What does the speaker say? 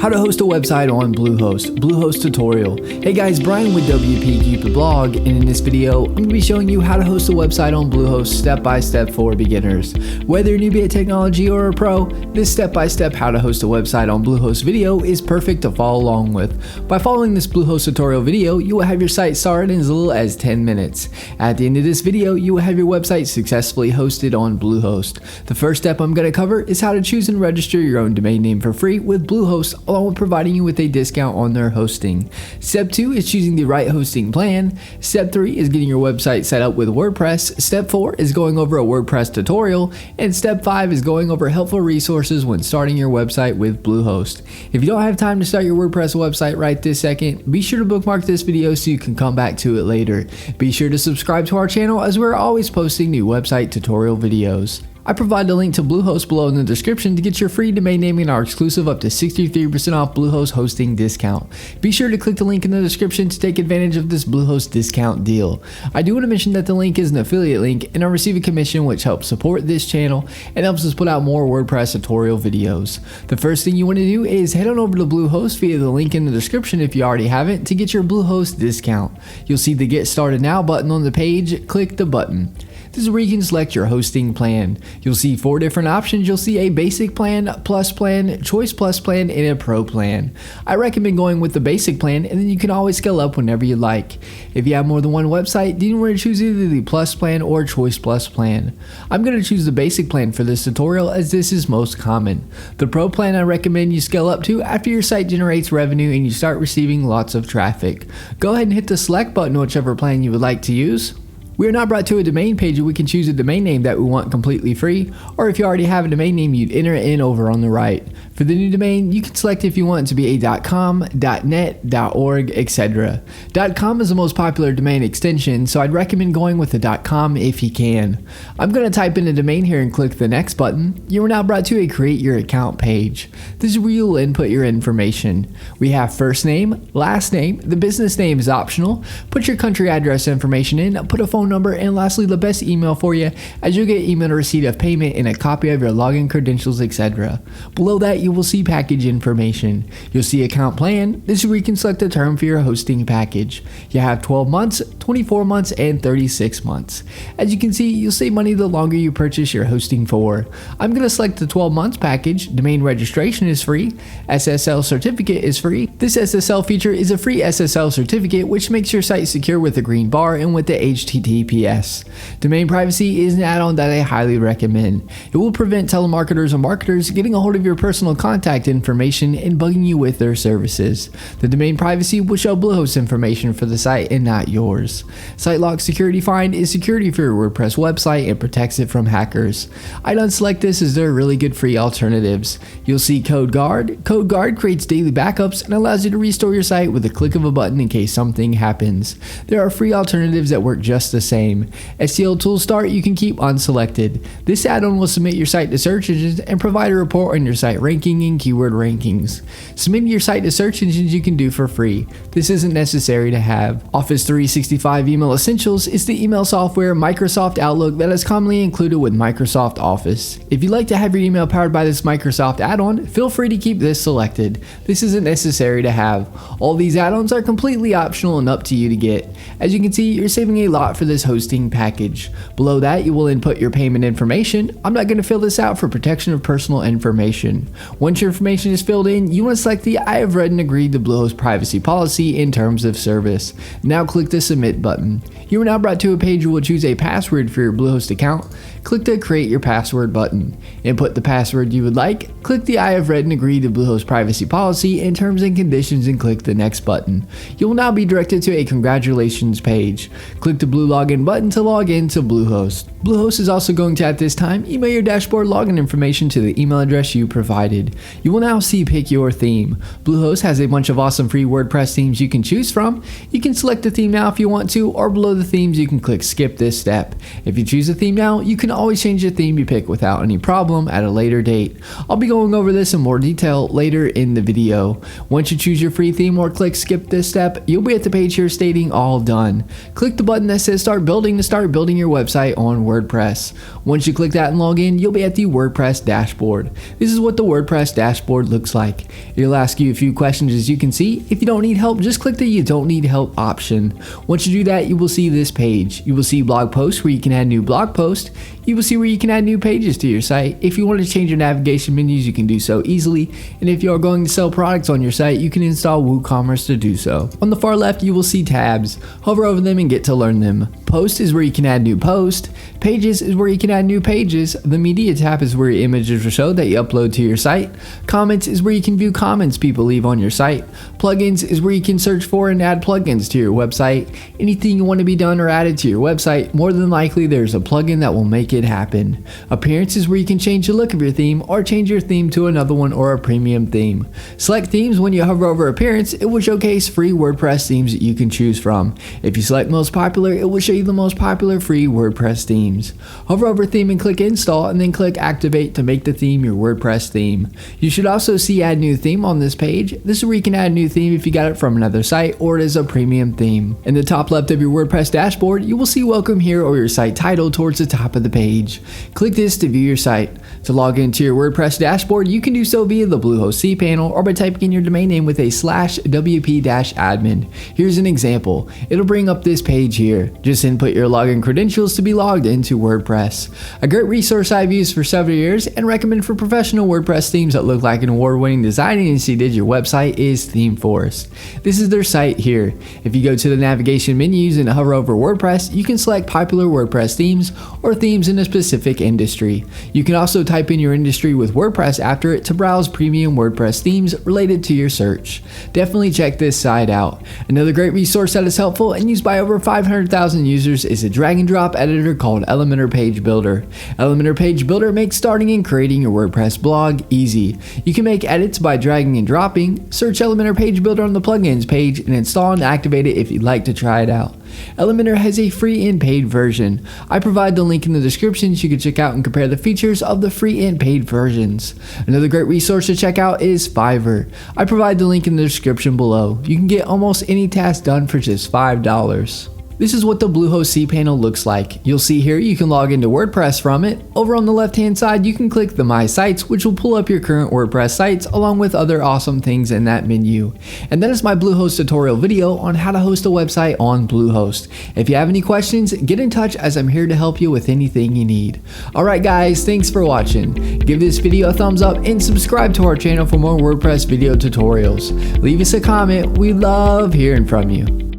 How to host a website on Bluehost, Bluehost tutorial. Hey guys, Brian with WP Cupid Blog, and in this video, I'm going to be showing you how to host a website on Bluehost step by step for beginners. Whether you're newbie at technology or a pro, this step-by-step how to host a website on Bluehost video is perfect to follow along with. By following this Bluehost tutorial video, you will have your site started in as little as 10 minutes. At the end of this video, you will have your website successfully hosted on Bluehost. The first step I'm going to cover is how to choose and register your own domain name for free with Bluehost, along with providing you with a discount on their hosting. Step 2 is choosing the right hosting plan. Step 3 is getting your website set up with WordPress. Step 4 is going over a WordPress tutorial. And step 5 is going over helpful resources when starting your website with Bluehost. If you don't have time to start your WordPress website right this second, be sure to bookmark this video so you can come back to it later. Be sure to subscribe to our channel as we're always posting new website tutorial videos. I provide a link to Bluehost below in the description to get your free domain naming and our exclusive up to 63% off Bluehost hosting discount. Be sure to click the link in the description to take advantage of this Bluehost discount deal. I do want to mention that the link is an affiliate link and I receive a commission which helps support this channel and helps us put out more WordPress tutorial videos. The first thing you want to do is head on over to Bluehost via the link in the description if you already haven't to get your Bluehost discount. You'll see the Get Started Now button on the page. Click the button. This is where you can select your hosting plan. You'll see 4 different options. You'll see a basic plan, plus plan, choice plus plan, and a pro plan. I recommend going with the basic plan, and then you can always scale up whenever you like. If you have more than one website, then you want to choose either the plus plan or choice plus plan. I'm going to choose the basic plan for this tutorial as this is most common. The pro plan I recommend you scale up to after your site generates revenue and you start receiving lots of traffic. Go ahead and hit the select button whichever plan you would like to use. We are now brought to a domain page where we can choose a domain name that we want completely free, or if you already have a domain name, you'd enter it in over on the right. For the new domain, you can select if you want it to be a .com, .net, .org, etc. .com is the most popular domain extension, so I'd recommend going with the .com if you can. I'm going to type in a domain here and click the next button. You are now brought to a create your account page. This is where you'll input your information. We have first name, last name, the business name is optional. Put your country address information in, put a phone number, and lastly the best email for you, as you'll get email receipt of payment and a copy of your login credentials, etc. Below that you will see package information. You'll see account plan. This is where you can select a term for your hosting package. You have 12 months, 24 months, and 36 months. As you can see, you'll save money the longer you purchase your hosting for. I'm going to select the 12 months package. Domain registration is free. SSL certificate is free. This SSL feature is a free SSL certificate which makes your site secure with a green bar and with the HTTPS. Domain privacy is an add-on that I highly recommend. It will prevent telemarketers or marketers getting a hold of your personal contact information and bugging you with their services. The domain privacy will show Bluehost information for the site and not yours. SiteLock Security Find is security for your WordPress website and protects it from hackers. I'd unselect this as there are really good free alternatives. You'll see CodeGuard. CodeGuard creates daily backups and allows you to restore your site with a click of a button in case something happens. There are free alternatives that work just the same. SEO Tool Start you can keep unselected. This add-on will submit your site to search engines and provide a report on your site ranking and keyword rankings. Submitting your site to search engines you can do for free. This isn't necessary to have. Office 365 Email Essentials is the email software Microsoft Outlook that is commonly included with Microsoft Office. If you'd like to have your email powered by this Microsoft add-on, feel free to keep this selected. This isn't necessary to have. All these add-ons are completely optional and up to you to get. As you can see, you're saving a lot for this hosting package. Below that, you will input your payment information. I'm not going to fill this out for protection of personal information. Once your information is filled in, you want to select the I have read and agreed to Bluehost privacy policy in terms of service. Now click the submit button. You are now brought to a page where you will choose a password for your Bluehost account. Click the create your password button. Input the password you would like. Click the I have read and agreed to Bluehost privacy policy in terms and conditions and click the next button. You will now be directed to a congratulations page. Click the blue login button to log in to Bluehost. Bluehost is also going to at this time email your dashboard login information to the email address you provided. You will now see pick your theme. Bluehost has a bunch of awesome free WordPress themes you can choose from. You can select the theme now if you want to, or below the themes you can click skip this step. If you choose a theme now, you can always change the theme you pick without any problem at a later date. I'll be going over this in more detail later in the video. Once you choose your free theme or click skip this step, you'll be at the page here stating all done. Click the button that says start building to start building your website on WordPress. WordPress. Once you click that and log in, you'll be at the WordPress dashboard. This is what the WordPress dashboard looks like. It'll ask you a few questions, as you can see. If you don't need help, just click the you don't need help option. Once you do that, you will see this page. You will see blog posts where you can add new blog posts. You will see where you can add new pages to your site. If you want to change your navigation menus, you can do so easily. And if you are going to sell products on your site, you can install WooCommerce to do so. On the far left, you will see tabs. Hover over them and get to learn them. Post is where you can add new posts. Pages is where you can add new pages. The media tab is where your images will show that you upload to your site. Comments is where you can view comments people leave on your site. Plugins is where you can search for and add plugins to your website. Anything you want to be done or added to your website, more than likely there's a plugin that will make it happen. Appearance is where you can change the look of your theme or change your theme to another one or a premium theme. Select themes. When you hover over appearance, it will showcase free WordPress themes that you can choose from. If you select most popular, it will show you the most popular free WordPress themes. Hover over theme and click install, and then click activate to make the theme your WordPress theme. You should also see add new theme on this page. This is where you can add a new theme if you got it from another site or it is a premium theme. In the top left of your WordPress dashboard, you will see welcome here or your site title towards the top of the page. Click this to view your site. To log into your WordPress dashboard, you can do so via the Bluehost cPanel or by typing in your domain name with a /wp-admin. Here's an example. It'll bring up this page here. Just input your login credentials to be logged into WordPress. A great resource I've used for several years and recommend for professional WordPress themes that look like an award-winning design agency did your website is ThemeForest. This is their site here. If you go to the navigation menus and hover over WordPress, you can select popular WordPress themes or themes in a specific industry. You can also type in your industry with WordPress after it to browse premium WordPress themes related to your search. Definitely check this site out. Another great resource that is helpful and used by over 500,000 users is a drag and drop editor called Elementor Page Builder. Elementor Page Builder makes starting and creating your WordPress blog easy. You can make edits by dragging and dropping. Search Elementor Page Builder on the plugins page and install and activate it if you'd like to try it out. Elementor has a free and paid version. I provide the link in the description so you can check out and compare the features of the free and paid versions. Another great resource to check out is Fiverr. I provide the link in the description below. You can get almost any task done for just $5. This is what the Bluehost cPanel looks like. You'll see here you can log into WordPress from it. Over on the left hand side you can click the My Sites, which will pull up your current WordPress sites along with other awesome things in that menu. And that is my Bluehost tutorial video on how to host a website on Bluehost. If you have any questions, get in touch as I'm here to help you with anything you need. Alright guys, thanks for watching. Give this video a thumbs up and subscribe to our channel for more WordPress video tutorials. Leave us a comment, we love hearing from you.